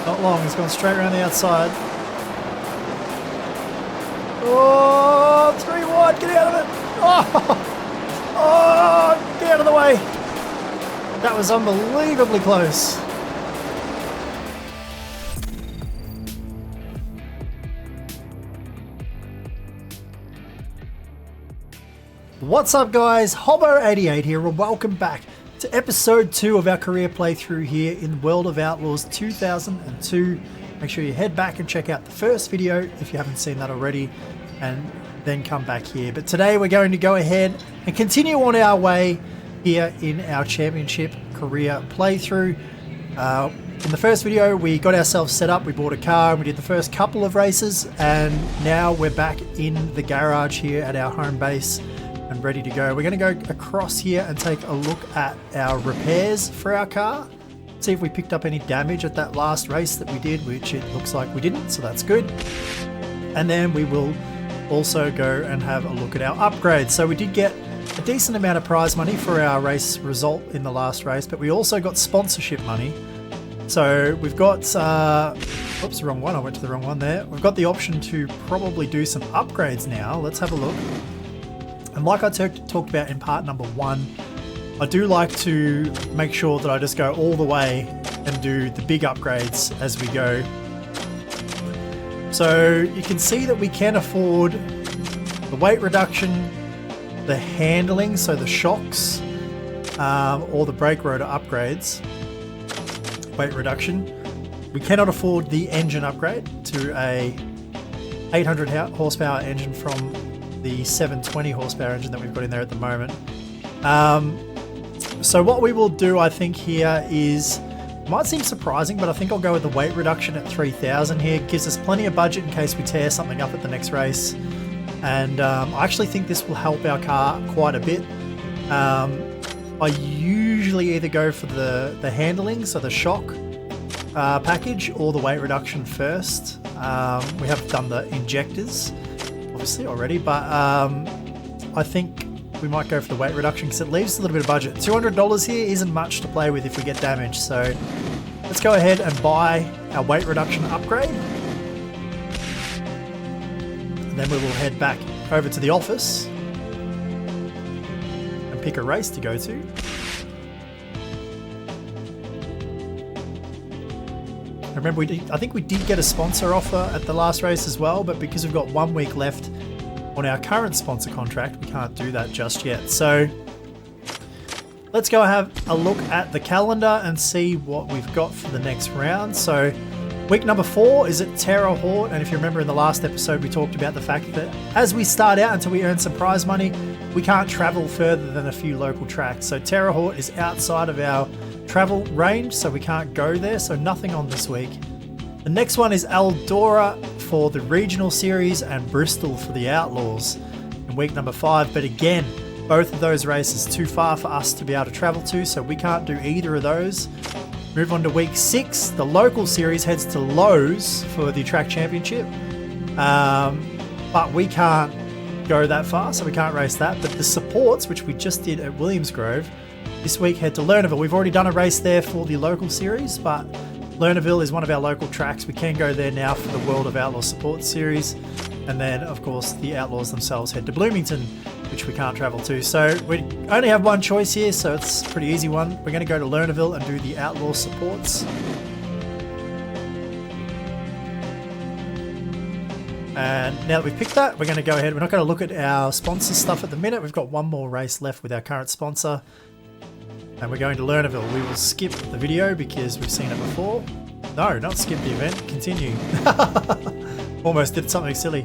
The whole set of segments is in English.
Not long, he's gone straight around the outside. Oh, 3 wide, get out of it. Oh, get out of the way. That was unbelievably close. What's up guys, Hobo88 here and welcome back to episode 2 of our career playthrough here in World of Outlaws 2002. Make sure you head back and check out the first video if you haven't seen that already, and then come back here. But today we're going to go ahead and continue on our way here in our championship career playthrough. In the first video we got ourselves set up, we bought a car, and we did the first couple of races, and now we're back in the garage here at our home base and ready to go. We're going to go across here and take a look at our repairs for our car, see if we picked up any damage at that last race that we did, which it looks like we didn't, so that's good. And then we will also go and have a look at our upgrades. So we did get a decent amount of prize money for our race result in the last race, but we also got sponsorship money. So we've got, oops, wrong one, I went to the wrong one there. We've got the option to probably do some upgrades now. Let's have a look. And like I talked about in part number 1, I do like to make sure that I just go all the way and do the big upgrades as we go. So you can see that we can afford the weight reduction, the handling, so the shocks, or the brake rotor upgrades. Weight reduction. We cannot afford the engine upgrade to a 800 horsepower engine from the 720 horsepower engine that we've got in there at the moment. So what we will do, I think, here is, might seem surprising, but I think I'll go with the weight reduction at 3,000 here. It gives us plenty of budget in case we tear something up at the next race. And I actually think this will help our car quite a bit. I usually either go for the handling, so the shock package, or the weight reduction first. We have done the injectors obviously already, but I think we might go for the weight reduction because it leaves a little bit of budget. $200 here isn't much to play with if we get damaged, so let's go ahead and buy our weight reduction upgrade, and then we will head back over to the office and pick a race to go to. Remember, I think we did get a sponsor offer at the last race as well, but because we've got 1 week left on our current sponsor contract, we can't do that just yet. So let's go have a look at the calendar and see what we've got for the next round. So week number 4 is at Terre Haute, and if you remember in the last episode we talked about the fact that as we start out until we earn some prize money, we can't travel further than a few local tracks. So Terre Haute is outside of our travel range, so we can't go there, so nothing on this week. The next one is Eldora for the regional series and Bristol for the Outlaws in week number 5, but again, both of those races too far for us to be able to travel to, so we can't do either of those. Move on to week 6, the local series heads to Lowe's for the track championship, but we can't go that far, so we can't race that. But the supports, which we just did at Williams Grove, this week head to Lernerville. We've already done a race there for the local series, but Lernerville is one of our local tracks. We can go there now for the World of Outlaws support series. And then, of course, the Outlaws themselves head to Bloomington, which we can't travel to. So we only have one choice here, so it's a pretty easy one. We're going to go to Lernerville and do the Outlaw supports. And now that we've picked that, we're going to go ahead. We're not going to look at our sponsor stuff at the minute. We've got one more race left with our current sponsor. And we're going to Lernerville. We will skip the video because we've seen it before. No, not skip the event. Continue. Almost did something silly.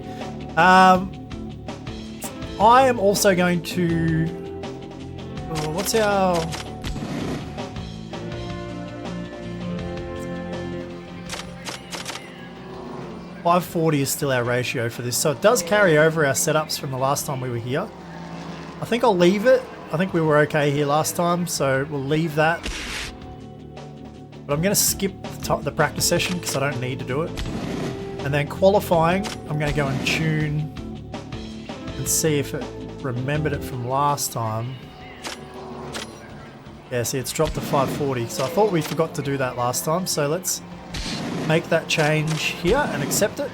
I am also going to... Oh, what's our... $540 is still our ratio for this. So it does carry over our setups from the last time we were here. I think I'll leave it. I think we were okay here last time, so we'll leave that. But I'm going to skip the practice session because I don't need to do it. And then qualifying, I'm going to go and tune and see if it remembered it from last time. Yeah, see, it's dropped to 540. So I thought we forgot to do that last time. So let's make that change here and accept it.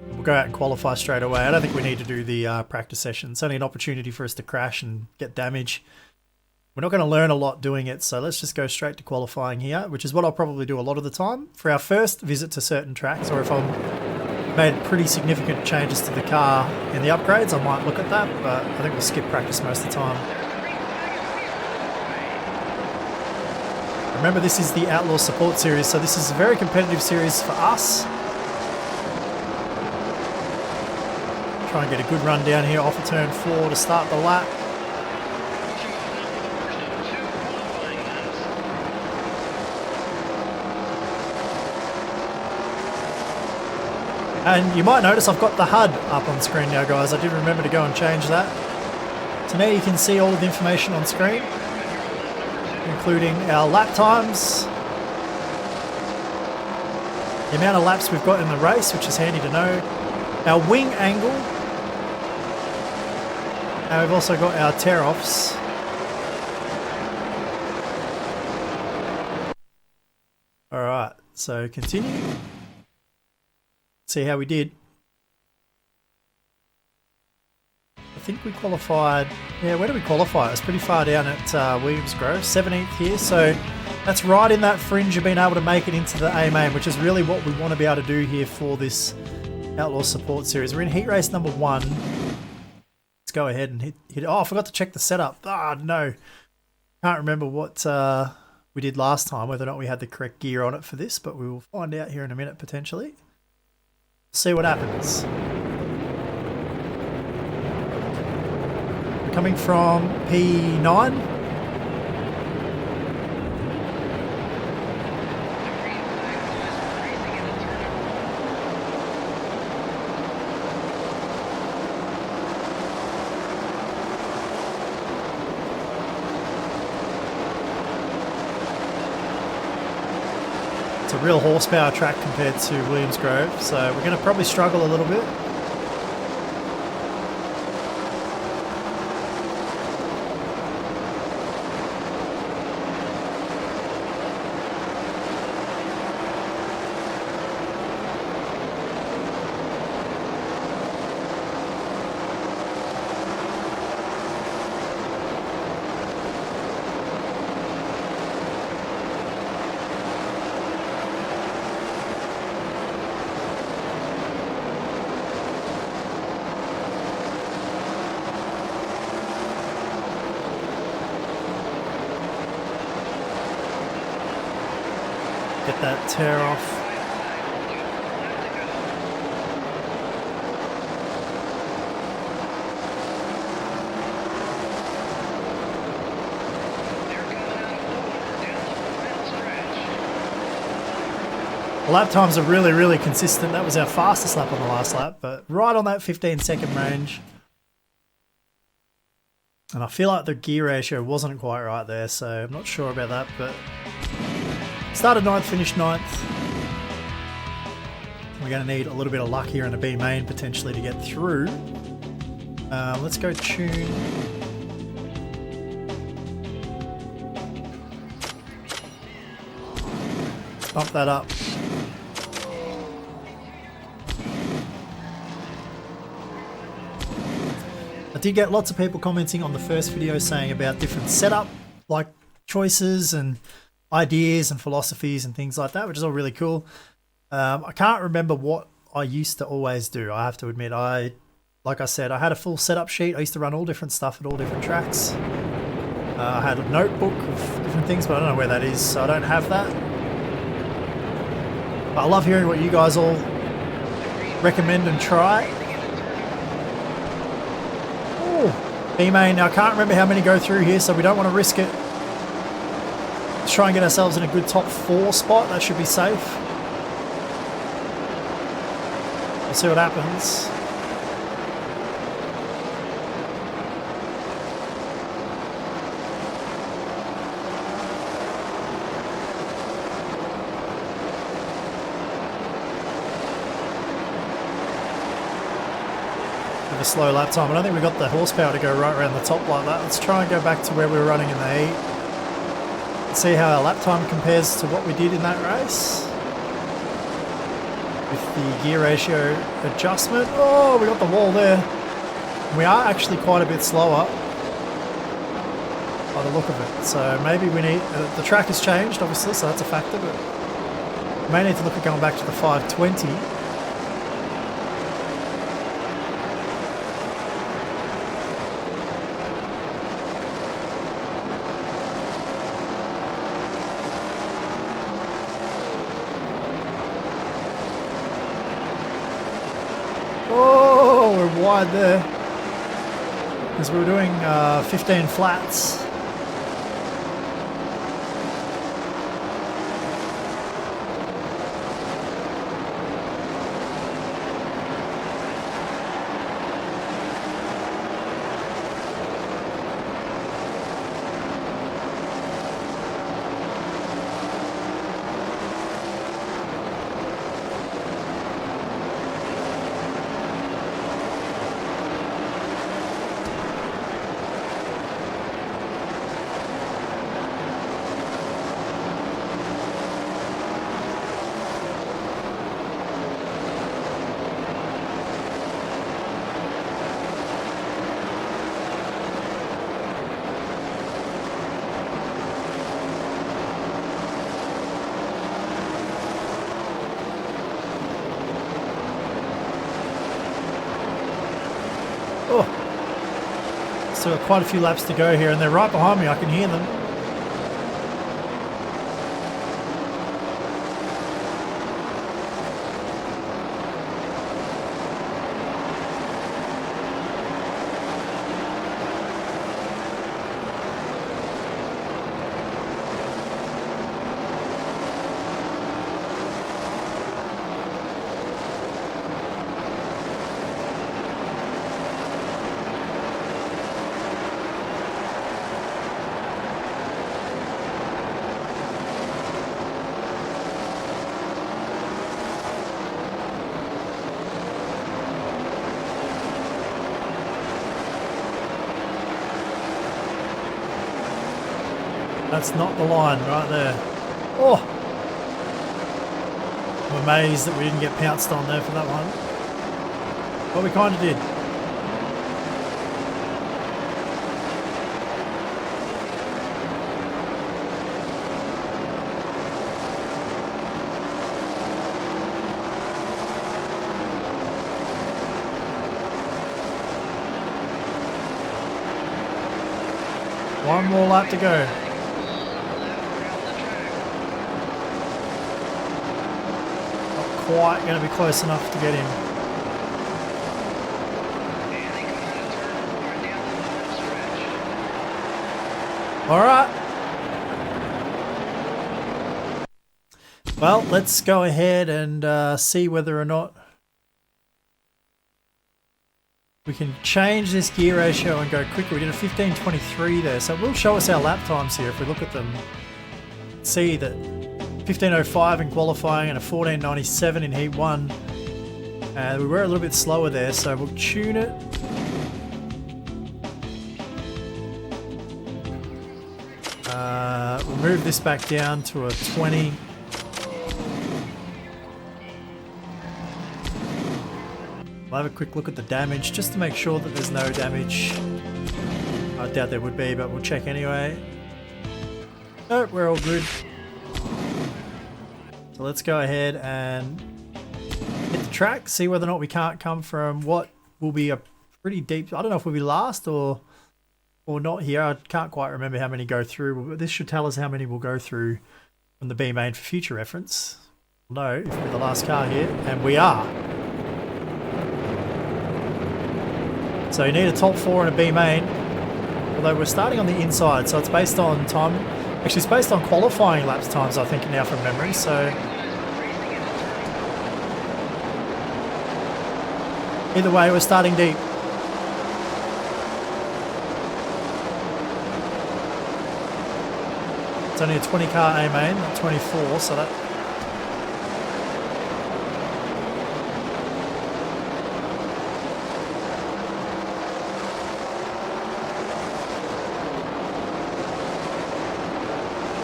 We'll go out and qualify straight away. I don't think we need to do the practice session. It's only an opportunity for us to crash and get damage. We're not going to learn a lot doing it, so let's just go straight to qualifying here, which is what I'll probably do a lot of the time. For our first visit to certain tracks, or if I'm made pretty significant changes to the car in the upgrades, I might look at that, but I think we'll skip practice most of the time. Remember, this is the Outlaws support series, so this is a very competitive series for us. Try and get a good run down here off of turn 4 to start the lap. And you might notice I've got the HUD up on screen now, guys. I did remember to go and change that. So now you can see all of the information on screen, including our lap times, the amount of laps we've got in the race, which is handy to know, our wing angle, and we've also got our tear-offs. Alright, so continue. See how we did. I think we qualified, yeah, where did we qualify? It was pretty far down at Williams Grove, 17th here, so that's right in that fringe of being able to make it into the A main, which is really what we want to be able to do here for this Outlaw support series. We're in heat race number 1. Let's go ahead and hit it. Oh, I forgot to check the setup. Ah, no. Can't remember what we did last time, whether or not we had the correct gear on it for this, but we will find out here in a minute potentially. See what happens. We're coming from P9. It's a real horsepower track compared to Williams Grove, so we're going to probably struggle a little bit. Get that tear off. The lap times are really consistent. That was our fastest lap on the last lap, but right on that 15-second range. And I feel like the gear ratio wasn't quite right there, so I'm not sure about that, but started 9th, finished 9th. We're going to need a little bit of luck here in a B main potentially to get through. Let's go tune. Bump that up. I did get lots of people commenting on the first video saying about different setup like choices and ideas and philosophies and things like that, which is all really cool. I can't remember what I used to always do. I have to admit, like I said, I had a full setup sheet. I used to run all different stuff at all different tracks. I had a notebook of different things, but I don't know where that is, so I don't have that. But I love hearing what you guys all recommend and try. Ooh, B-main. Now I can't remember how many go through here, so we don't want to risk it. Let's try and get ourselves in a good top 4 spot. That should be safe. We'll see what happens. With a slow lap time. I don't think we've got the horsepower to go right around the top like that. Let's try and go back to where we were running in the heat. see how our lap time compares to what we did in that race. With the gear ratio adjustment. Oh, we got the wall there. We are actually quite a bit slower by the look of it. So maybe we need... the track has changed, obviously, so that's a factor, but we may need to look at going back to the 520. Oh, we're wide there. Because we were doing 15 flats. Oh, still got quite a few laps to go here, and they're right behind me. I can hear them. That's not the line right there. Oh! I'm amazed that we didn't get pounced on there for that one. But we kind of did. One more lap to go. Quite going to be close enough to get him. All right. Well, let's go ahead and see whether or not we can change this gear ratio and go quicker. We did a 15:23 there, so it will show us our lap times here if we look at them. See that 15:05 in qualifying and a 14:97 in heat 1. We were a little bit slower there, so we'll tune it. We'll move this back down to a 20. We'll have a quick look at the damage just to make sure that there's no damage. I doubt there would be, but we'll check anyway. Nope, we're all good. So let's go ahead and hit the track, see whether or not we can't come from what will be a pretty deep... I don't know if we'll be last or not here. I can't quite remember how many go through, but this should tell us how many will go through from the B main for future reference. We'll know if we're the last car here, and we are. So you need a top 4 and a B main, although we're starting on the inside, so it's based on time. Actually, it's based on qualifying laps times, I think, now from memory, so... Either way, we're starting deep. It's only a 20 car A main, not 24, so that...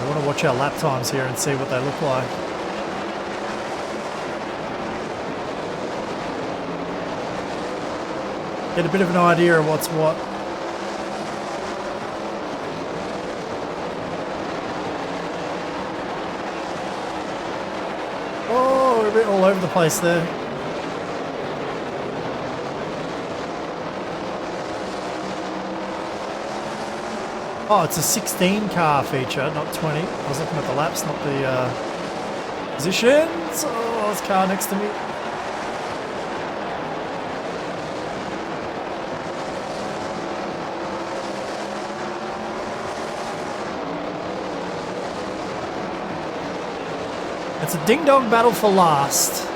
I want to watch our lap times here and see what they look like. Get a bit of an idea of what's what. Oh, we're a bit all over the place there. Oh, it's a 16 car feature, not 20. I was looking at the laps, not the positions. Oh, there's a car next to me. It's a ding-dong battle for last.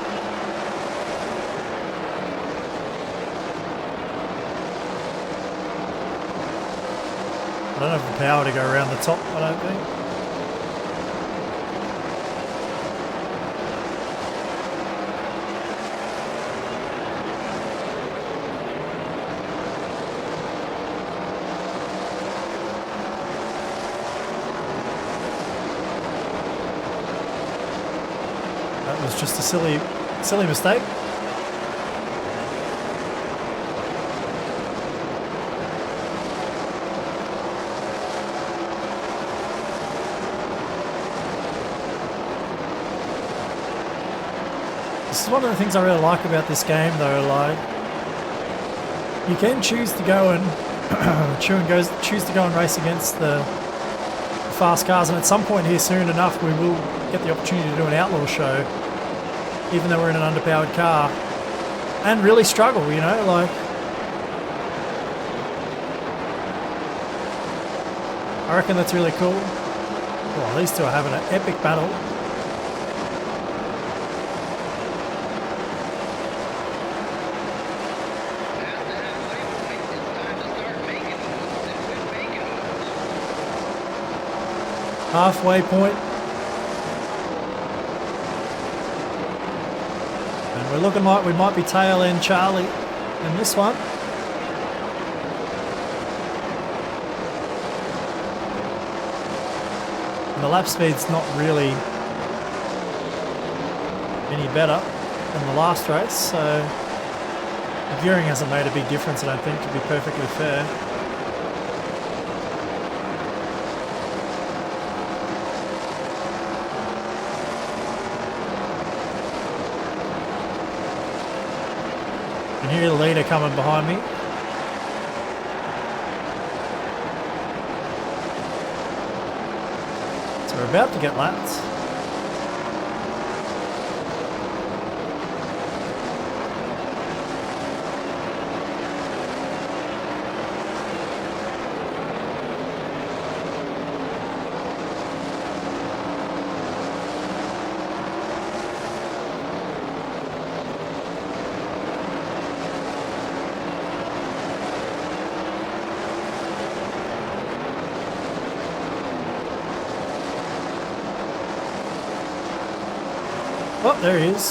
I don't have the power to go around the top, I don't think. That was just a silly mistake. This is one of the things I really like about this game though, like, you can choose to go and choose to go and race against the fast cars, and at some point here soon enough we will get the opportunity to do an Outlaw show, even though we're in an underpowered car, and really struggle, you know, like, I reckon that's really cool. Well, these two are having an epic battle. Halfway point. And we're looking like we might be tail end Charlie in this one. And the lap speed's not really any better than the last race, so the gearing hasn't made a big difference, I don't think, to be perfectly fair. I can hear the leader coming behind me. So we're about to get lapped. Oh, there he is.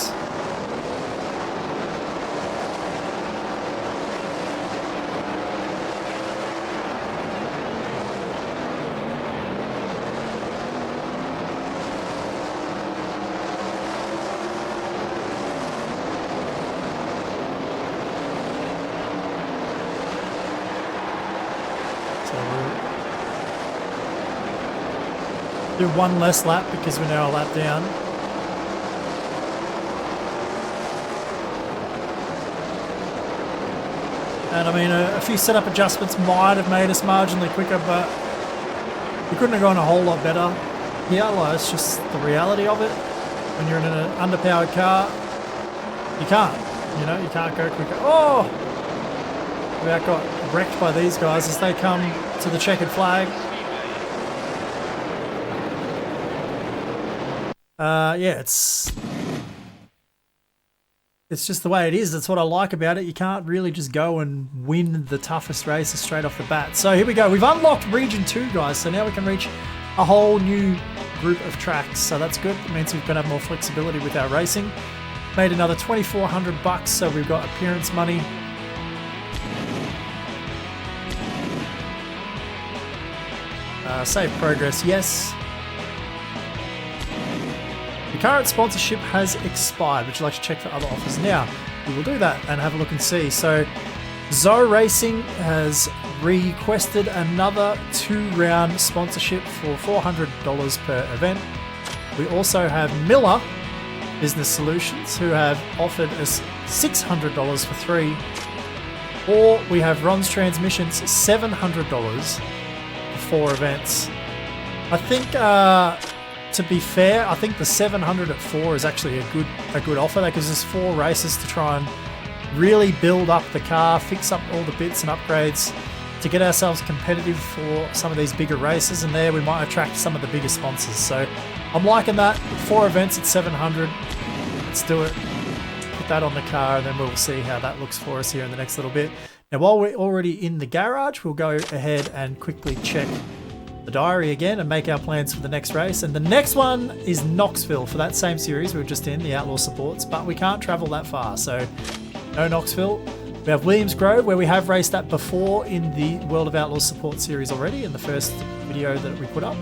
So we'll do one less lap because we're now a lap down. And I mean, a few setup adjustments might have made us marginally quicker, but we couldn't have gone a whole lot better. Yeah, like, it's just the reality of it. When you're in an underpowered car, you can't, you know, you can't go quicker. Oh! We about got wrecked by these guys as they come to the checkered flag. Yeah, it's just the way it is. That's what I like about it. You can't really just go and win the toughest races straight off the bat. So here we go. We've unlocked Region 2, guys. So now we can reach a whole new group of tracks. So that's good. It means we're going to have more flexibility with our racing. Made another 2,400 bucks. So we've got appearance money. Save progress, yes. The current sponsorship has expired. Would you like to check for other offers now? We will do that and have a look and see. So Zoe Racing has requested another 2-round sponsorship for $400 per event. We also have Miller Business Solutions who have offered us $600 for 3. Or we have Ron's Transmissions, $700 for 4 events. I think, to be fair, I think the 700 at 4 is actually a good offer. That gives us 4 races to try and really build up the car, fix up all the bits and upgrades to get ourselves competitive for some of these bigger races, and there we might attract some of the bigger sponsors. So I'm liking that. 4 events at 700. Let's do it. Put that on the car and then we'll see how that looks for us here in the next little bit. Now while we're already in the garage, we'll go ahead and quickly check the diary again and make our plans for the next race. And the next one is Knoxville for that same series we were just in, the Outlaw Supports, but we can't travel that far, so no Knoxville. We have Williams Grove, where we have raced at before in the World of Outlaws Support series already in the first video that we put up.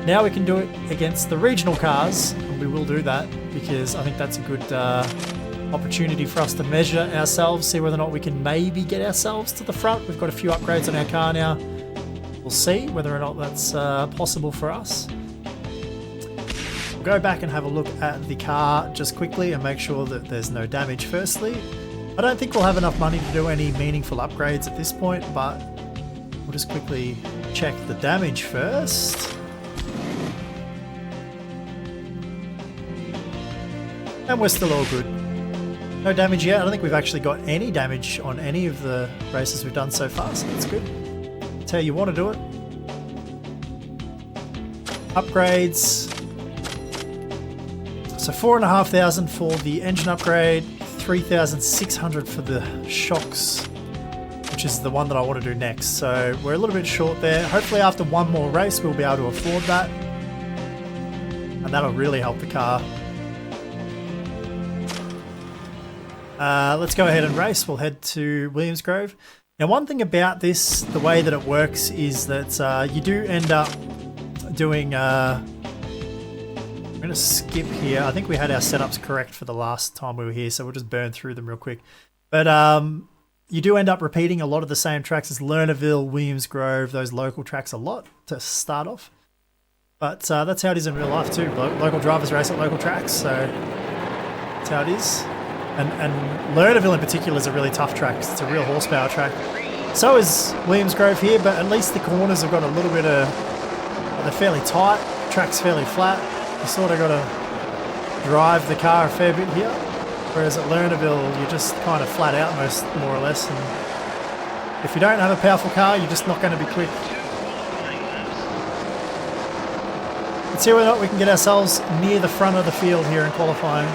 Now we can do it against the regional cars, and we will do that because I think that's a good opportunity for us to measure ourselves, see whether or not we can maybe get ourselves to the front. We've got a few upgrades on our car now. We'll see whether or not that's possible for us. We'll go back and have a look at the car just quickly and make sure that there's no damage firstly. I don't think we'll have enough money to do any meaningful upgrades at this point, but we'll just quickly check the damage first. And we're still all good. No damage yet. I don't think we've actually got any damage on any of the races we've done so far, so that's good. That's how you want to do it. Upgrades. So 4,500 for the engine upgrade, 3,600 for the shocks, which is the one that I want to do next. So we're a little bit short there. Hopefully after one more race we'll be able to afford that, and that'll really help the car. Let's go ahead and race. We'll head to Williams Grove. Now one thing about this, the way that it works is that you do end up doing... I'm going to skip here. I think we had our setups correct for the last time we were here, so we'll just burn through them real quick. But you do end up repeating a lot of the same tracks as Lernerville, Williams Grove, those local tracks a lot to start off. But that's how it is in real life too. Local drivers race at local tracks, so that's how it is. And Lernerville in particular is a really tough track. It's a real horsepower track. So is Williams Grove here, but at least the corners have got a little bit of... They're fairly tight, track's fairly flat. You sort of got to drive the car a fair bit here, whereas at Lernerville you're just kind of flat out more or less, and if you don't have a powerful car you're just not going to be quick. Let's see whether or not we can get ourselves near the front of the field here in qualifying.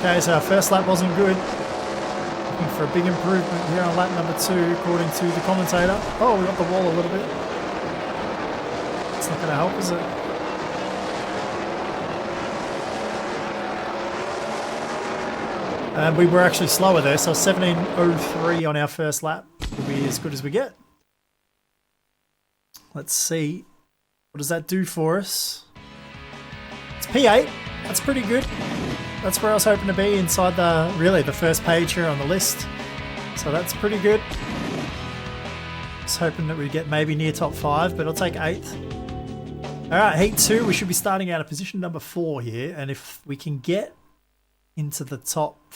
Okay, so our first lap wasn't good. Looking for a big improvement here on lap number 2, according to the commentator. Oh, we got the wall a little bit. It's not going to help, is it? And we were actually slower there, so 17.03 on our first lap will be as good as we get. Let's see. What does that do for us? It's P8. That's pretty good. That's where I was hoping to be, inside the first page here on the list. So that's pretty good. I was hoping that we'd get maybe near top 5, but I'll take 8th. Alright, heat 2, we should be starting out at position number 4 here, and if we can get into the top,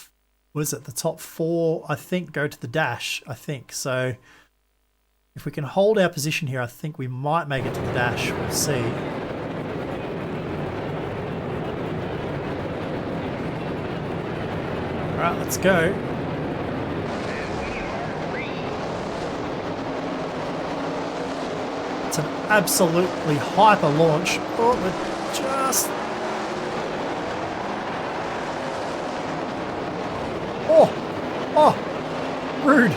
what is it, the top 4, I think, go to the dash, I think. So if we can hold our position here, I think we might make it to the dash. We'll see. Alright, let's go. It's an absolutely hyper launch. Oh, we're just... Oh! Rude!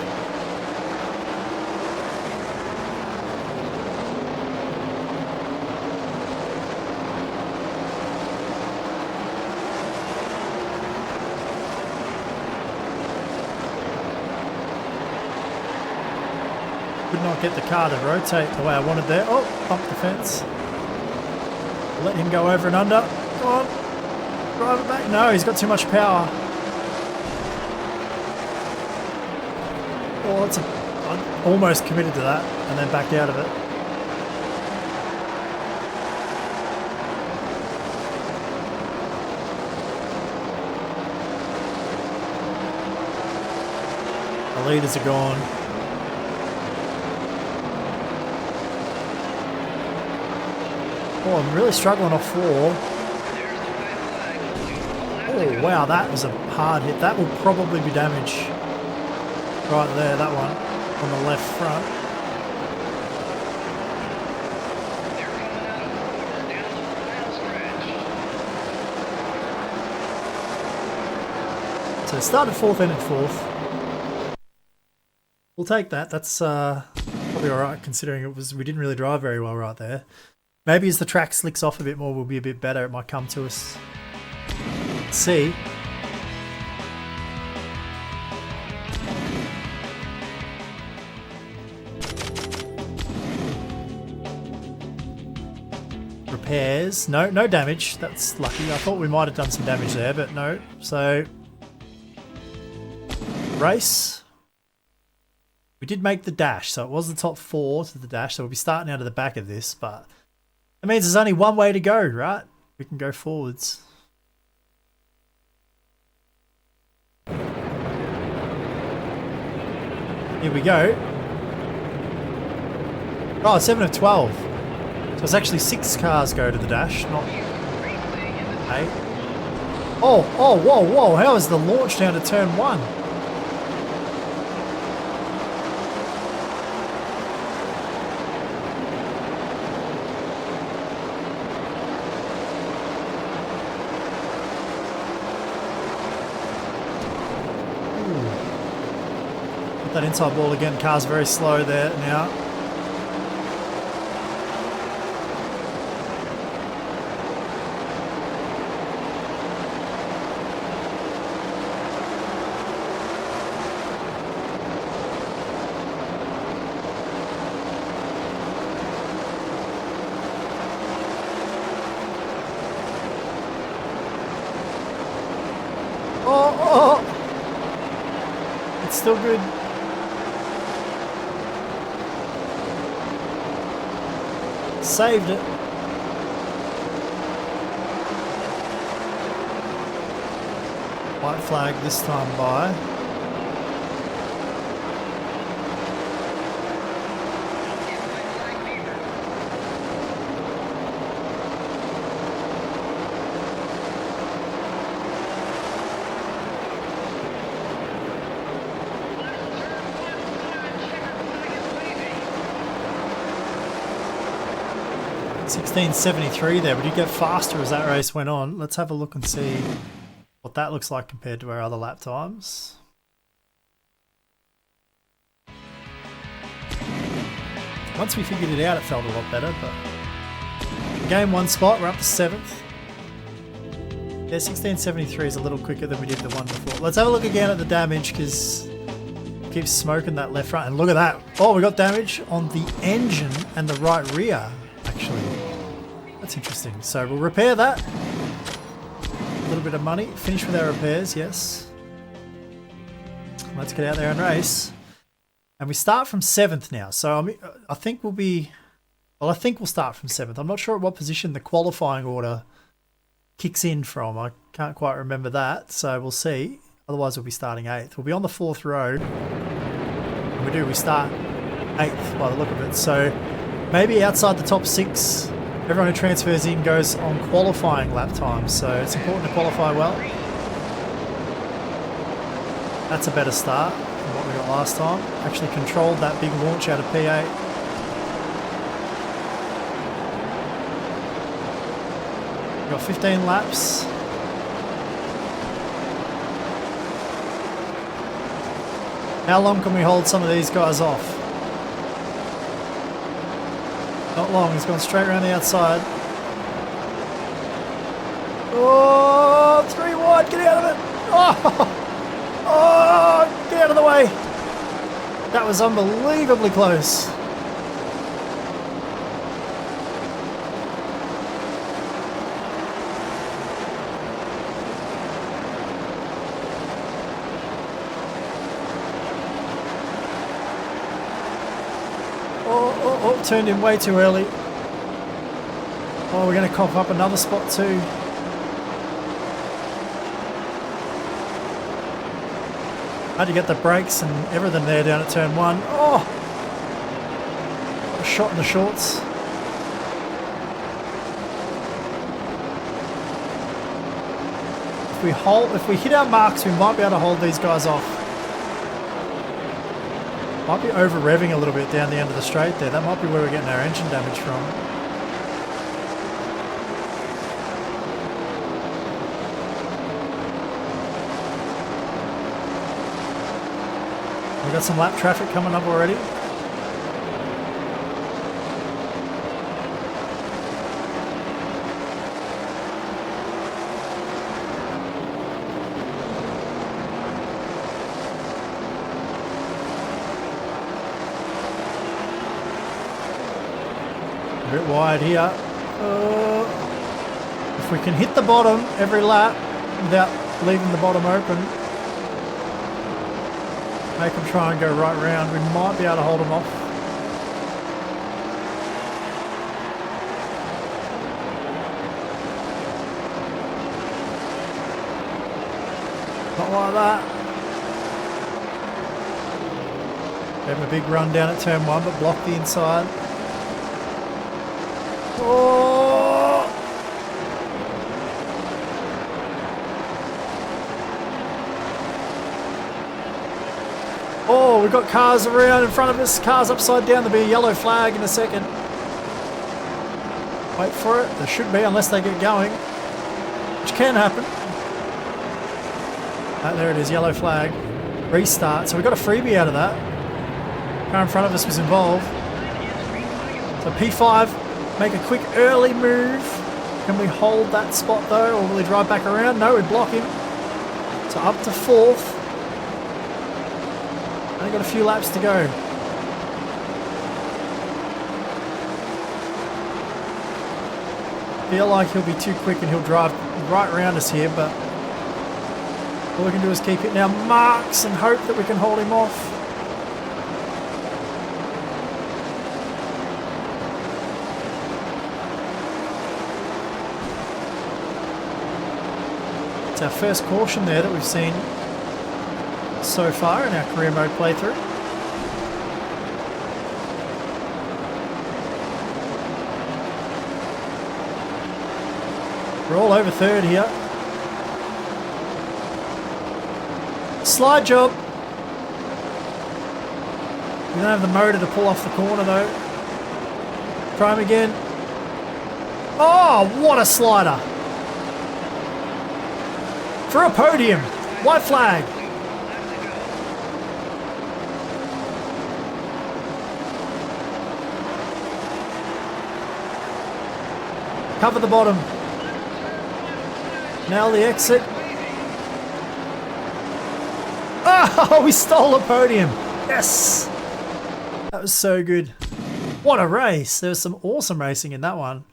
Could not get the car to rotate the way I wanted there. Oh, bump the fence. Let him go over and under. Come on. Drive it back. No, he's got too much power. Oh, I almost committed to that and then backed out of it. The leaders are gone. Oh, I'm really struggling off 4. Oh, wow, that was a hard hit. That will probably be damage. Right there, that one. On the left front. So it started 4th, ended 4th. We'll take that. That's probably alright considering we didn't really drive very well right there. Maybe as the track slicks off a bit more, we'll be a bit better. It might come to us. Let's see. Repairs. No damage. That's lucky. I thought we might have done some damage there, but no. So, race. We did make the dash, so it was the top 4 to the dash, so we'll be starting out of the back of this, but it means there's only one way to go, right? We can go forwards. Here we go. Oh, 7 of 12. So it's actually 6 cars go to the dash, not 8. Oh, whoa. How is the launch down to turn 1? That inside ball again, car's very slow there now. Oh! It's still good. Saved it. White flag this time by. $16.73 there. We did get faster as that race went on. Let's have a look and see what that looks like compared to our other lap times. Once we figured it out, it felt a lot better, but we gained 1 spot. We're up to 7th. Yeah, 16.73 is a little quicker than we did the one before. Let's have a look again at the damage because it keeps smoking that left front. And look at that. Oh, we got damage on the engine and the right rear, actually. That's interesting. So we'll repair that. A little bit of money. Finish with our repairs, yes. Let's get out there and race. And we start from 7th now. So I think we'll be... Well, I think we'll start from 7th. I'm not sure at what position the qualifying order kicks in from. I can't quite remember that. So we'll see. Otherwise, we'll be starting 8th. We'll be on the 4th row. And we start 8th by the look of it. So maybe outside the top 6... Everyone who transfers in goes on qualifying lap times, so it's important to qualify well. That's a better start than what we got last time. Actually controlled that big launch out of P8. We've got 15 laps. How long can we hold some of these guys off? Not long, he's gone straight around the outside. Oh, 3 wide, get out of it! Oh, get out of the way! That was unbelievably close. Oh, turned in way too early. Oh, we're going to cough up another spot too. Had to get the brakes and everything there down at turn 1. Oh! A shot in the shorts. If we hit our marks, we might be able to hold these guys off. Might be over revving a little bit down the end of the straight there. That might be where we're getting our engine damage from. We've got some lap traffic coming up already. A bit wide here. If we can hit the bottom every lap without leaving the bottom open, make them try and go right round, we might be able to hold them off. Not like that. Gave him a big run down at turn 1, but blocked the inside. Oh! Oh, we've got cars around in front of us. Cars upside down. There'll be a yellow flag in a second. Wait for it. There should be, unless they get going, which can happen. Oh, there it is, yellow flag. Restart. So we got a freebie out of that. Car in front of us was involved. So P5, make a quick early move. Can we hold that spot though, or will he drive back around? No, we block him. So up to 4th. Only got a few laps to go. Feel like he'll be too quick and he'll drive right around us here, but all we can do is keep hitting our marks and hope that we can hold him off. It's our first caution there that we've seen so far in our career mode playthrough. We're all over 3rd here. Slide job. We don't have the motor to pull off the corner though. Try him again. Oh, what a slider. For a podium. White flag. Cover the bottom. Now the exit. Oh, we stole a podium. Yes. That was so good. What a race. There was some awesome racing in that one.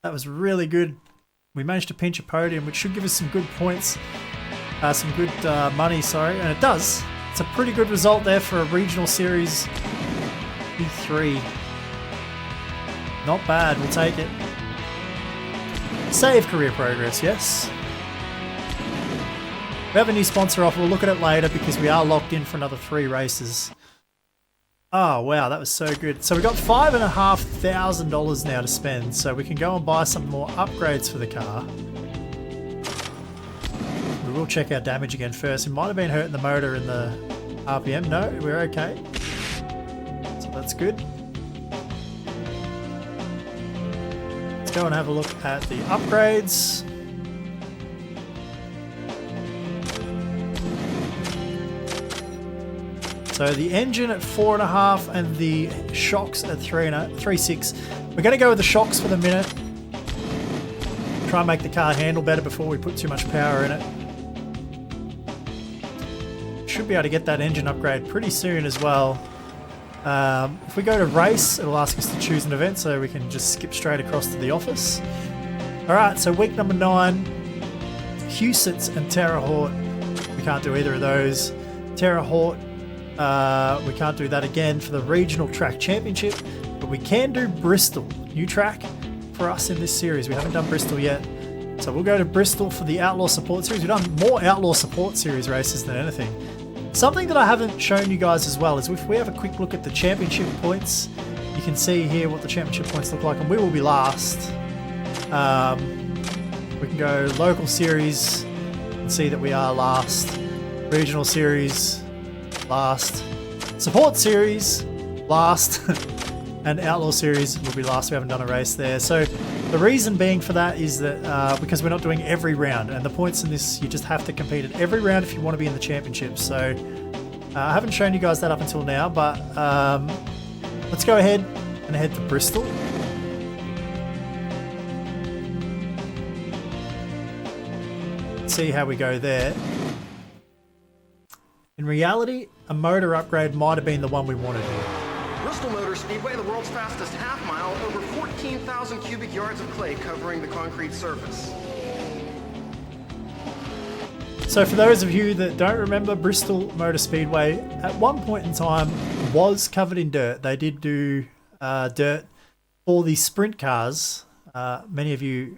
That was really good. We managed to pinch a podium, which should give us some good points. Some good money, sorry. And it does. It's a pretty good result there for a regional series E3. Not bad. We'll take it. Save career progress, yes. We have a new sponsor offer. We'll look at it later because we are locked in for another 3 races. Oh, wow, that was so good. So we got $5,500 now to spend, so we can go and buy some more upgrades for the car. We will check our damage again first. It might have been hurting the motor in the RPM. No, we're okay. So that's good. Let's go and have a look at the upgrades. So the engine at 4.5 and the shocks at 3.6. We're going to go with the shocks for the minute. Try and make the car handle better before we put too much power in it. should be able to get that engine upgrade pretty soon as well. If we go to race, it'll ask us to choose an event, so we can just skip straight across to the office. Alright, so week number 9, Husitz and Terra Hort. We can't do either of those. Terra Hort, we can't do that again for the Regional Track Championship, but we can do Bristol. New track for us in this series. We haven't done Bristol yet. So we'll go to Bristol for the Outlaw Support Series. We've done more Outlaw Support Series races than anything. Something that I haven't shown you guys as well is if we have a quick look at the championship points, you can see here what the championship points look like, and we will be last. We can go local series and see that we are last. Regional series, last. Support series, last. And Outlaw series will be last. We haven't done a race there. So the reason being for that is that because we're not doing every round, and the points in this, you just have to compete at every round if you want to be in the championship. So I haven't shown you guys that up until now, but let's go ahead and head to Bristol. See how we go there. In reality, a motor upgrade might have been the one we wanted here. Bristol Motor Speedway, the world's fastest half mile, over 14,000 cubic yards of clay covering the concrete surface. So for those of you that don't remember, Bristol Motor Speedway at one point in time was covered in dirt. They did do dirt for the sprint cars. Many of you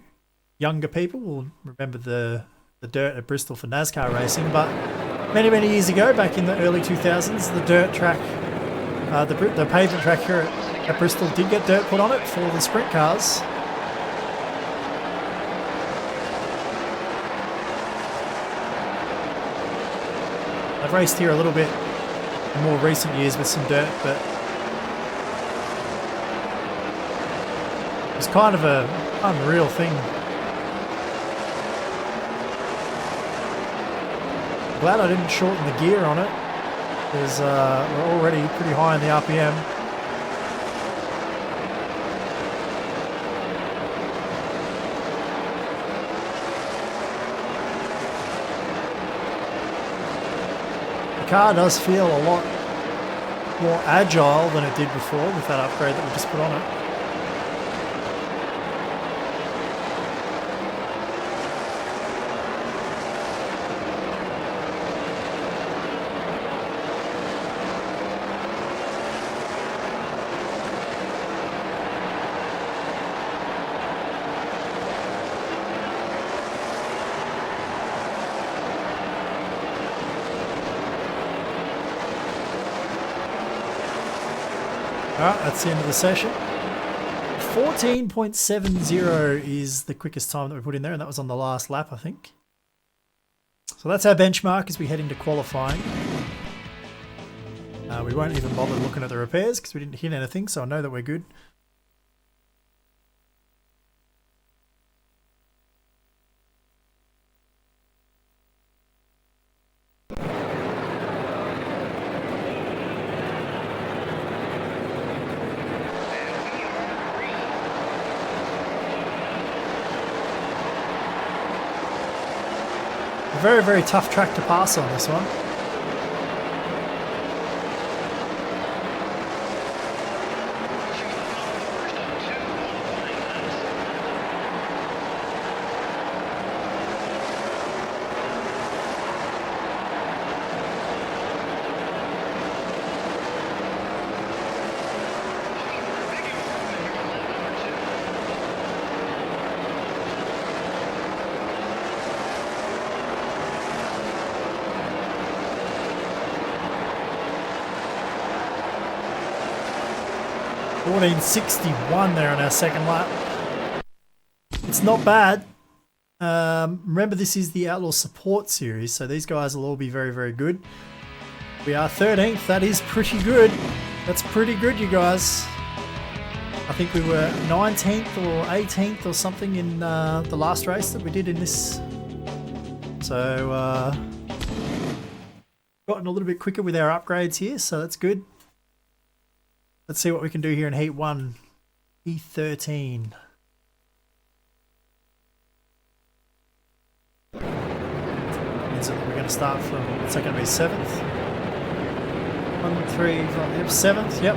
younger people will remember the dirt at Bristol for NASCAR racing, but many years ago, back in the early 2000s, the dirt track, the pavement track here at Bristol did get dirt put on it for the sprint cars. I've raced here a little bit in more recent years with some dirt, but it's kind of a unreal thing. Glad I didn't shorten the gear on it, because we're already pretty high in the RPM. The car does feel a lot more agile than it did before with that upgrade that we just put on it. Alright, that's the end of the session. 14.70 is the quickest time that we put in there, and that was on the last lap, I think. So that's our benchmark as we head into qualifying. We won't even bother looking at the repairs because we didn't hit anything, so I know that we're good. A very tough track to pass on this one. .1461 there on our second lap. It's not bad. Remember, this is the Outlaw Support Series, so these guys will all be very good. We are 13th. That is pretty good. That's pretty good, you guys. I think we were 19th or 18th or something in the last race that we did in this. So, gotten a little bit quicker with our upgrades here, so that's good. Let's see what we can do here in Heat 1, E13. Means that we're going to start from, what's that going to be, 7th? 1, 3, 5, yep, 7th, yep.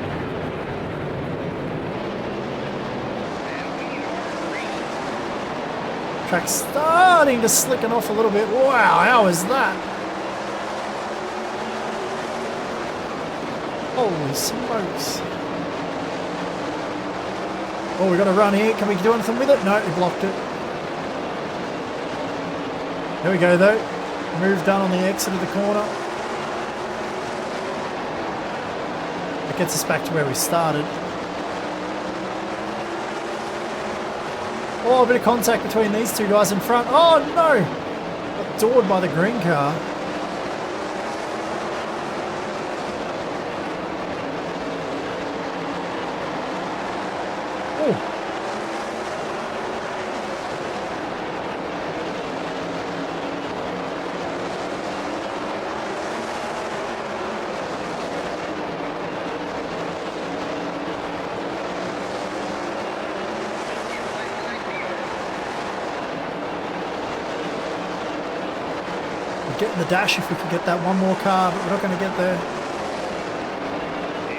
Track's starting to slicken off a little bit. Wow, how is that? Holy smokes. Oh, we got to run here. Can we do anything with it? No, we blocked it. There we go, though. Move done on the exit of the corner. That gets us back to where we started. Oh, a bit of contact between these two guys in front. Oh, no! Got doored by the green car. Oh. Getting the dash if we could get that one more car, but we're not going to get there.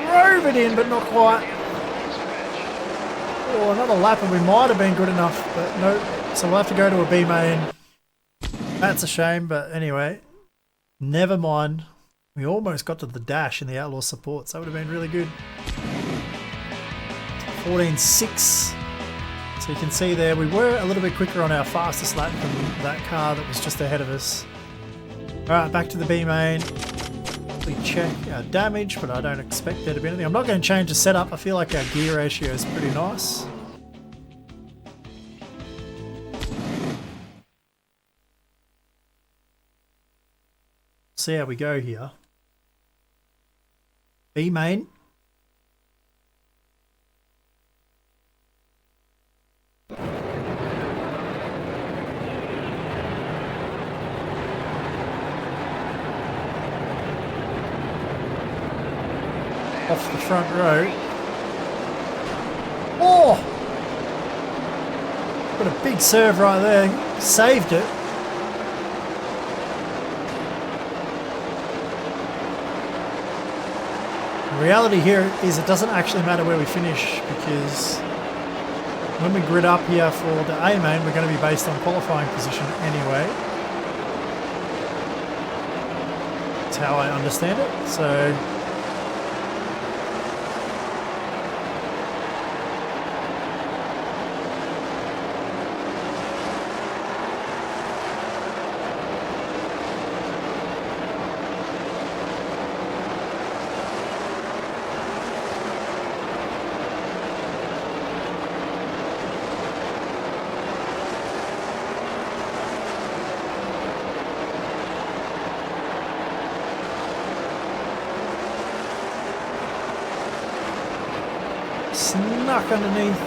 Drove it in, but not quite. Oh, another lap and we might have been good enough, but no. So we'll have to go to a B main. That's a shame, but anyway. Never mind. We almost got to the dash in the Outlaw supports. That would have been really good. 14.6. So you can see there, we were a little bit quicker on our fastest lap than that car that was just ahead of us. Alright, back to the B main. We check our damage, but I don't expect there to be anything. I'm not going to change the setup. I feel like our gear ratio is pretty nice. See how we go here. B main. Off the front row. Oh! Got a big serve right there. Saved it. The reality here is it doesn't actually matter where we finish, because when we grid up here for the A main, we're going to be based on qualifying position anyway. That's how I understand it. So snuck underneath.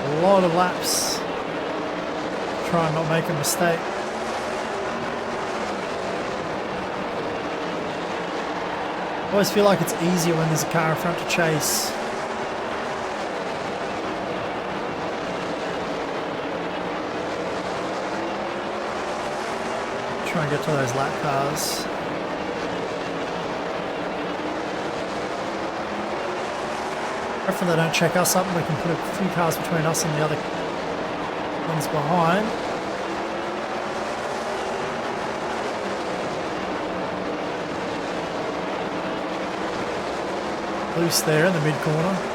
A lot of laps. Try and not make a mistake. I always feel like it's easier when there's a car in front to chase. Try and get to those lap cars. Hopefully they don't check us up and we can put a few cars between us and the other ones behind. Loose there in the mid corner.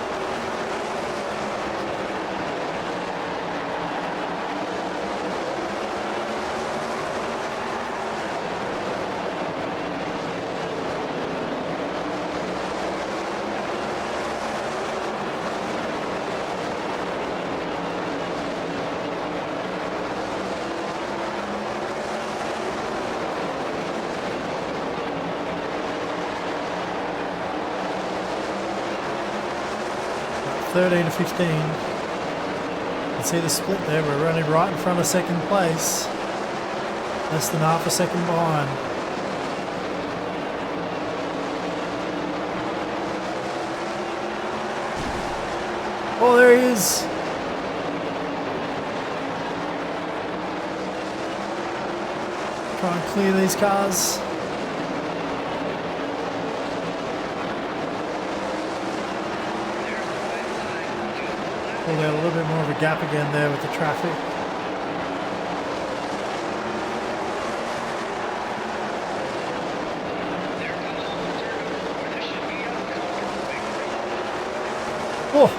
13 to 15. You can see the split there. We're running right in front of second place. Less than half a second behind. Oh, there he is. Try and clear these cars. Pulled out a little bit more of a gap again there with the traffic. Oh!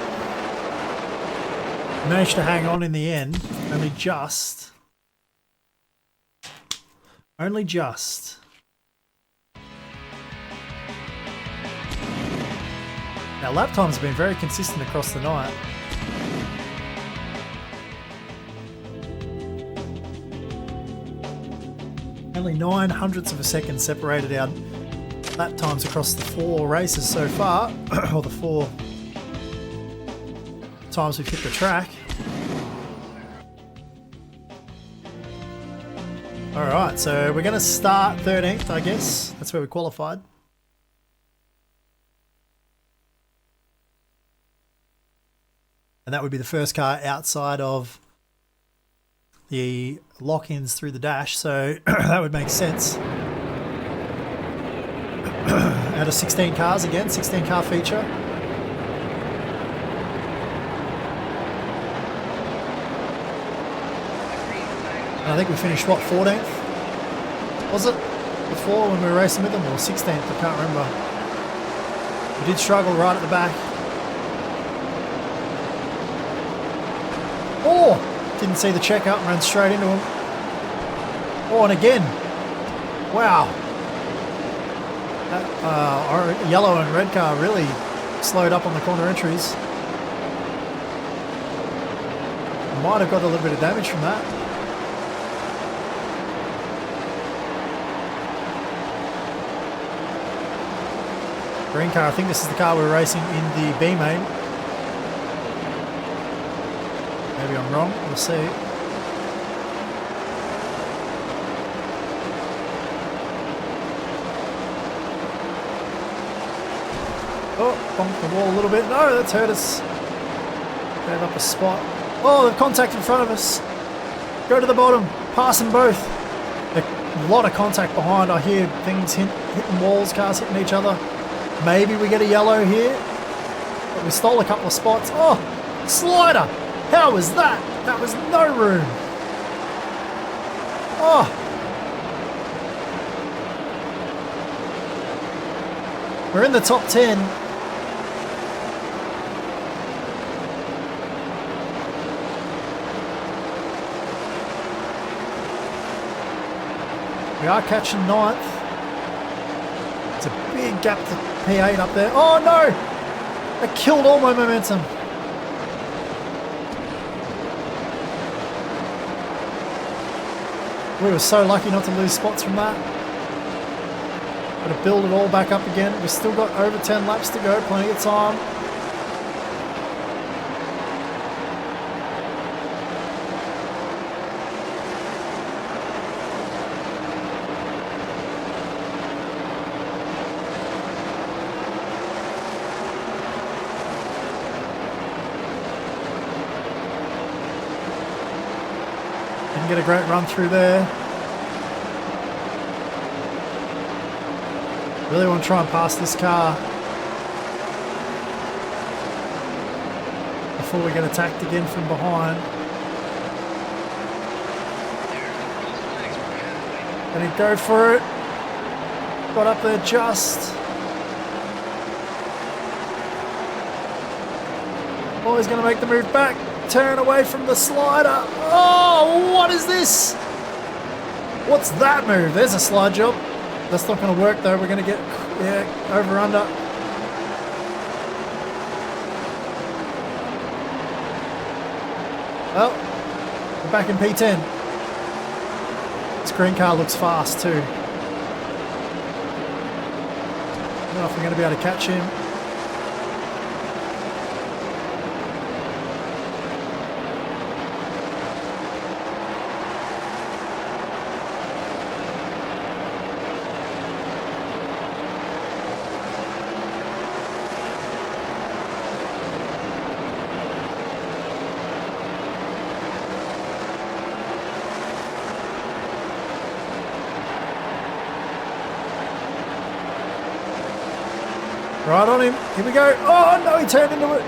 Managed to hang on in the end. Only just. Only just. Now lap times have been very consistent across the night. Only 0.09 of a second separated our lap times across the 4 races so far, or the 4 times we've hit the track. Alright, so we're going to start 13th, I guess. That's where we qualified. And that would be the first car outside of the lock-ins through the dash, so that would make sense. Out of 16 cars again, 16 car feature. And I think we finished, what, 14th? Was it? Before when we were racing with them, or 16th, I can't remember. We did struggle right at the back. Oh! Didn't see the checkup and ran straight into him. Oh, and again. Wow. That yellow and red car really slowed up on the corner entries. Might have got a little bit of damage from that. Green car, I think this is the car we were racing in the B main. Maybe I'm wrong, we'll see. Oh, bumped the wall a little bit. No, that's hurt us. Gave up a spot. Oh, they've contact in front of us. Go to the bottom. Pass them both. A lot of contact behind. I hear things hitting walls, cars hitting each other. Maybe we get a yellow here. But we stole a couple of spots. Oh, slider. How was that? That was no room. Oh. We're in the top 10. We are catching 9th. It's a big gap to P8 up there. Oh no! That killed all my momentum. We were so lucky not to lose spots from that. Got to build it all back up again. We've still got over 10 laps to go, plenty of time. Didn't get a great run through there. Really want to try and pass this car before we get attacked again from behind. Gonna go for it. Got up there just. Oh, he's gonna make the move back. Turn away from the slider. Oh, what is this? What's that move? There's a slide job. That's not going to work though. We're going to get, yeah, over under. Well, we're back in P10. This green car looks fast too. I don't know if we're going to be able to catch him. Right on him. Here we go. Oh, no, he turned into it.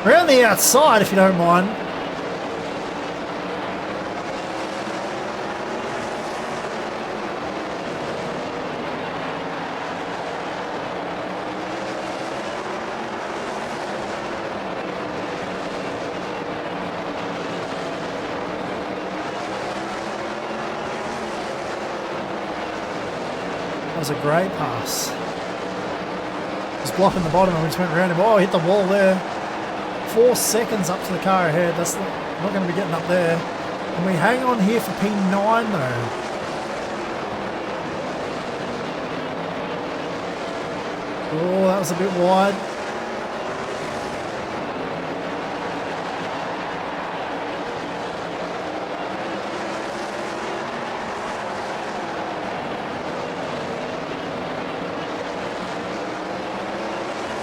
Around the outside, if you don't mind. That was a great pass. He was blocking the bottom and we just went around him. Oh, hit the wall there. 4 seconds up to the car ahead. That's not going to be getting up there. And we hang on here for P9 though. Oh, that was a bit wide.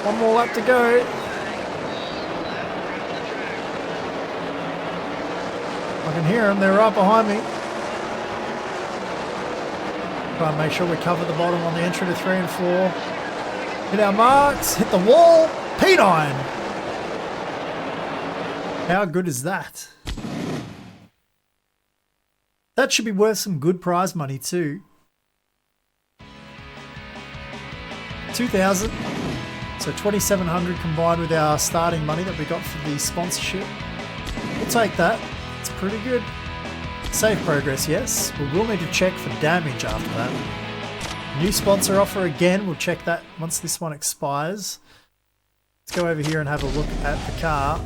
One more lap to go. I can hear them, they're right behind me. Try and make sure we cover the bottom on the entry to 3 and 4. Hit our marks, hit the wall, P9. How good is that? That should be worth some good prize money too. 2,000. So 2,700 combined with our starting money that we got for the sponsorship. We'll take that. It's pretty good. Save progress, yes. We will need to check for damage after that. New sponsor offer again. We'll check that once this one expires. Let's go over here and have a look at the car.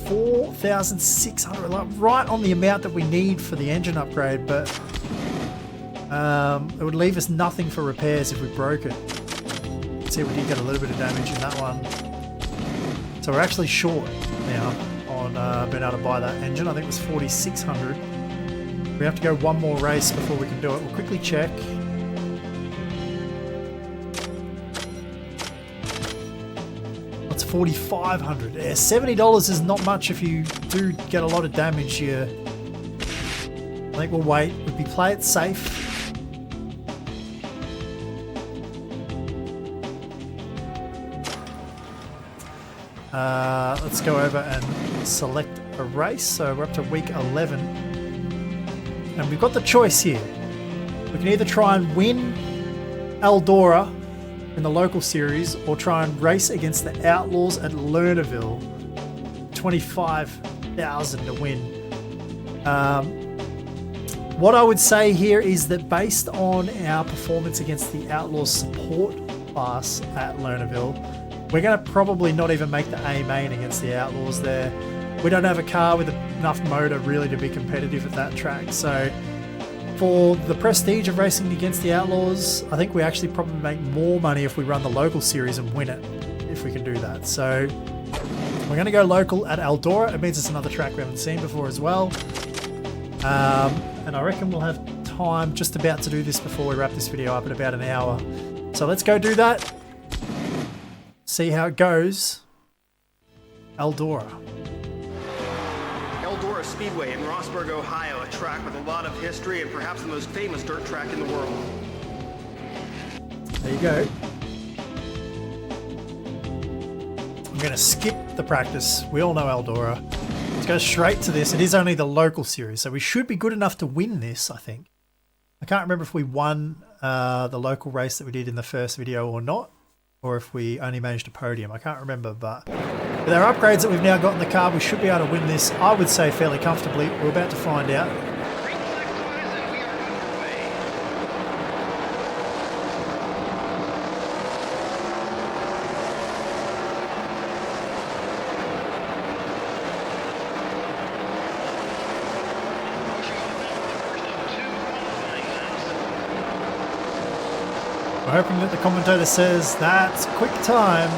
4,600, like right on the amount that we need for the engine upgrade, but it would leave us nothing for repairs if we broke it. See, we did get a little bit of damage in that one. So we're actually short now on being able to buy that engine. I think it was 4,600. We have to go one more race before we can do it. We'll quickly check. That's 4,500. Yeah, $70 is not much if you do get a lot of damage here. I think we'll wait. We'd play it safe. Let's go over and select a race. So we're up to week 11. And we've got the choice here. We can either try and win Eldora in the local series or try and race against the Outlaws at Lernerville. 25,000 to win. What I would say here is that based on our performance against the Outlaws support class at Lernerville, we're going to probably not even make the A main against the Outlaws there. We don't have a car with enough motor really to be competitive at that track. So for the prestige of racing against the Outlaws, I think we actually probably make more money if we run the local series and win it, if we can do that. So we're going to go local at Eldora. It means it's another track we haven't seen before as well. And I reckon we'll have time just about to do this before we wrap this video up in about an hour. So let's go do that. See how it goes. Eldora. Eldora Speedway in Rossburg, Ohio, a track with a lot of history and perhaps the most famous dirt track in the world. There you go. I'm going to skip the practice. We all know Eldora. Let's go straight to this. It is only the local series, so we should be good enough to win this, I think. I can't remember if we won the local race that we did in the first video or not, or if we only managed a podium. I can't remember, but with our upgrades that we've now got in the car, we should be able to win this, I would say, fairly comfortably. We're about to find out. We're hoping that the commentator says that's quick time.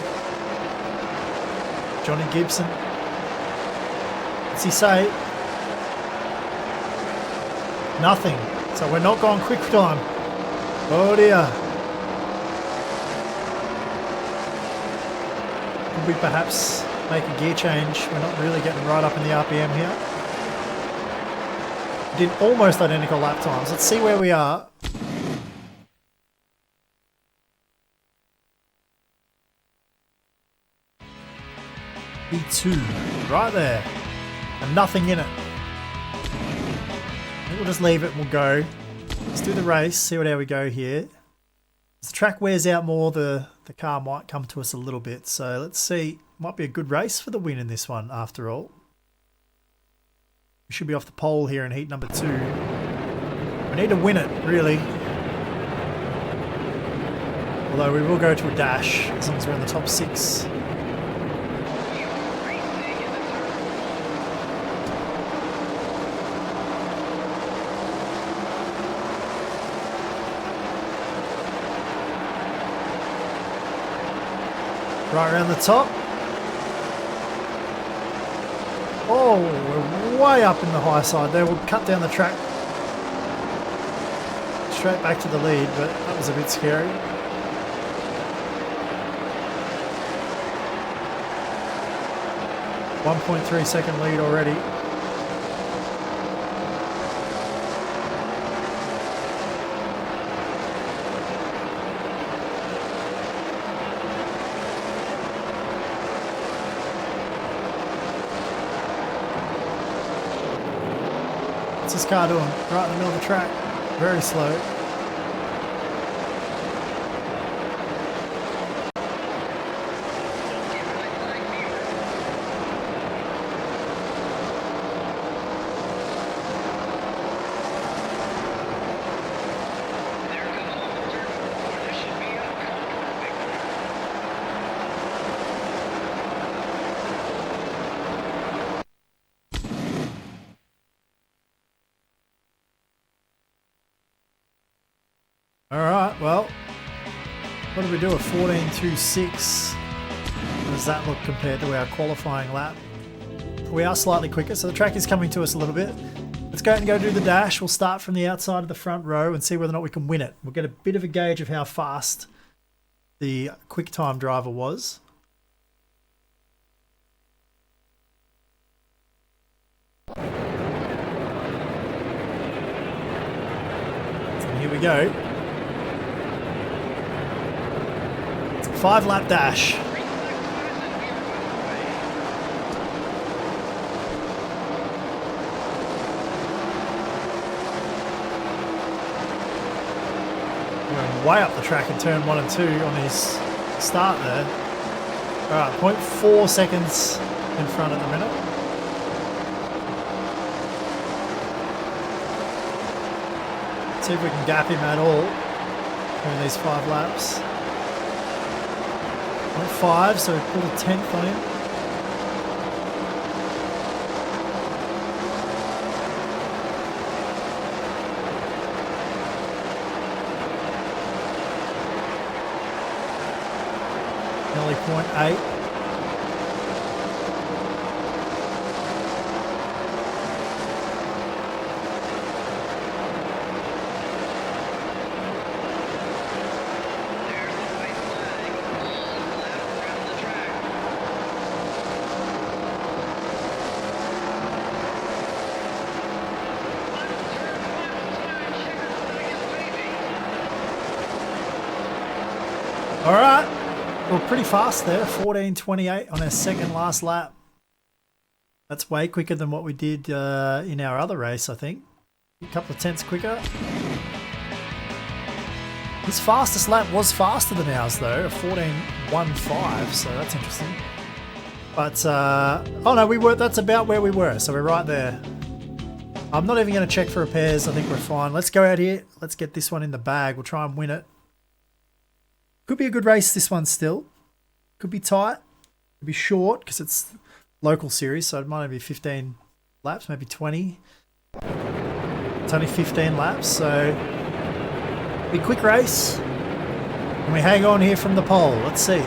Johnny Gibson. What's he say? Nothing. So we're not going quick time. Oh dear. Could we perhaps make a gear change? We're not really getting right up in the RPM here. did almost identical lap times. Let's see where we are. P2, right there. And nothing in it. I think we'll just leave it and we'll go. Let's do the race, see how we go here. As the track wears out more, the car might come to us a little bit. So let's see. Might be a good race for the win in this one after all. We should be off the pole here in heat number 2. We need to win it, really. Although we will go to a dash as long as we're in the top 6. Right around the top. Oh, we're way up in the high side there. We'll cut down the track straight back to the lead, but that was a bit scary. .3 second lead already. What's this car doing? Right in the middle of the track. Very slow. Alright, well, what did we do? A 14.26. How does that look compared to our qualifying lap? We are slightly quicker, so the track is coming to us a little bit. Let's go ahead and go do the dash. We'll start from the outside of the front row and see whether or not we can win it. We'll get a bit of a gauge of how fast the quick time driver was. And here we go. 5-lap dash. Going way up the track in turn 1 and 2 on his start there. Alright, 0.4 seconds in front at the minute. Let's see if we can gap him at all during these 5 laps. 0.5, so we pulled a 10th on him. Nearly 0.8. Alright, we're pretty fast there, 14.28 on our second last lap. That's way quicker than what we did in our other race, I think. A couple of tenths quicker. His fastest lap was faster than ours though, a 14.15, so that's interesting. But, oh no, that's about where we were, so we're right there. I'm not even going to check for repairs, I think we're fine. Let's go out here, let's get this one in the bag, we'll try and win it. Could be a good race, this one still. Could be tight. Could be short because it's local series, so it might only be 15 laps, maybe 20. It's only 15 laps, so be a quick race. And we hang on here from the pole. Let's see.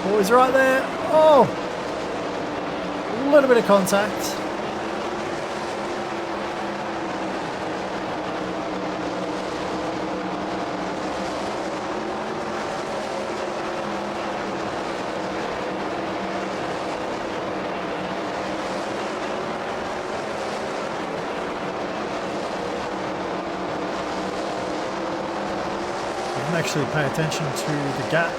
Oh, he's right there. Oh! A little bit of contact. Didn't actually pay attention to the gap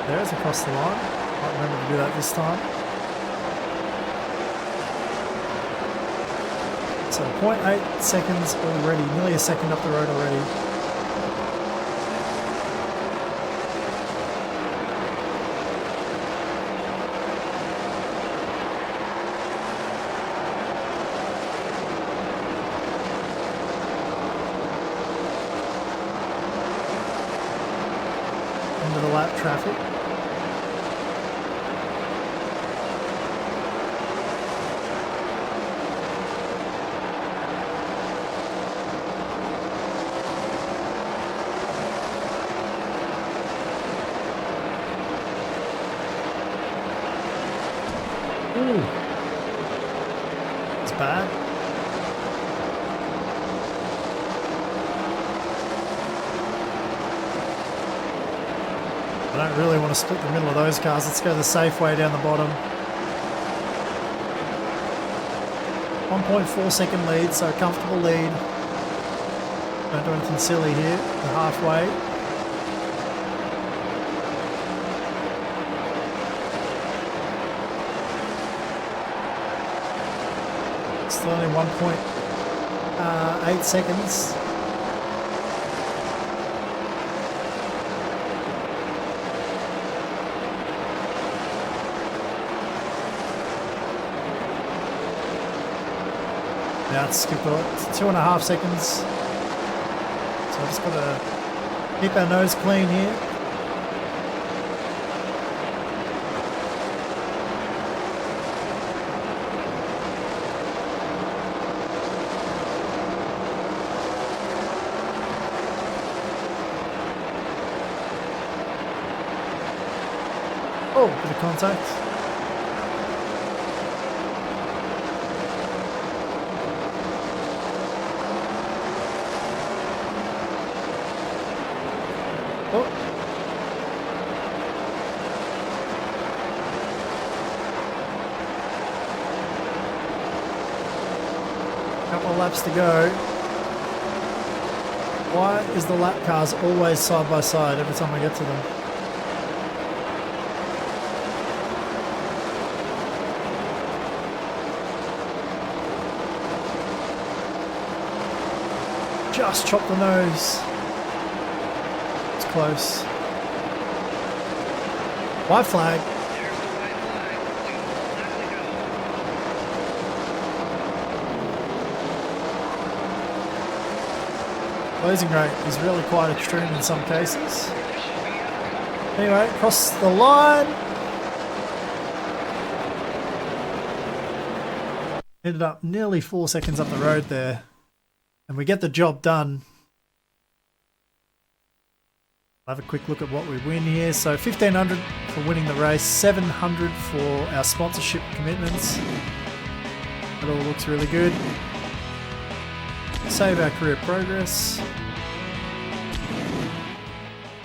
there as across the line. Might remember to do that this time. So 0.8 seconds already, nearly a second up the road already. Into the lap traffic. Ooh. It's bad. I don't really want to split the middle of those cars. Let's go the safe way down the bottom. 1.4 second lead, so a comfortable lead. Don't do anything silly here. We're halfway. Still only 1.8 seconds. Now it's skipped 2.5 seconds. So I've just got to keep our nose clean here. Oh, bit of contact. Oh. Couple of laps to go. Why is the lap cars always side by side every time I get to them? Just chop the nose. It's close. White flag. Closing rate is really quite extreme in some cases. Anyway, across the line. Ended up nearly 4 seconds up the road there. And we get the job done. I'll have a quick look at what we win here. So 1,500 for winning the race, 700 for our sponsorship commitments. That all looks really good. Save our career progress.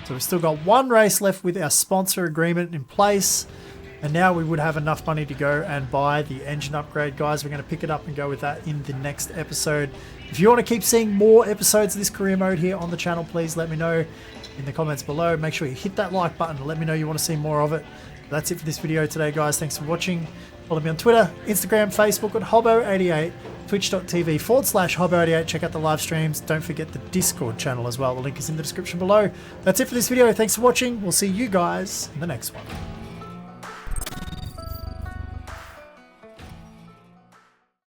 So we've still got one race left with our sponsor agreement in place. And now we would have enough money to go and buy the engine upgrade, guys. We're going to pick it up and go with that in the next episode. If you want to keep seeing more episodes of this career mode here on the channel, please let me know in the comments below. Make sure you hit that like button and let me know you want to see more of it. That's it for this video today, guys. Thanks for watching. Follow me on Twitter, Instagram, Facebook at Hobbo88, twitch.tv/Hobbo88. Check out the live streams. Don't forget the Discord channel as well. The link is in the description below. That's it for this video. Thanks for watching. We'll see you guys in the next one.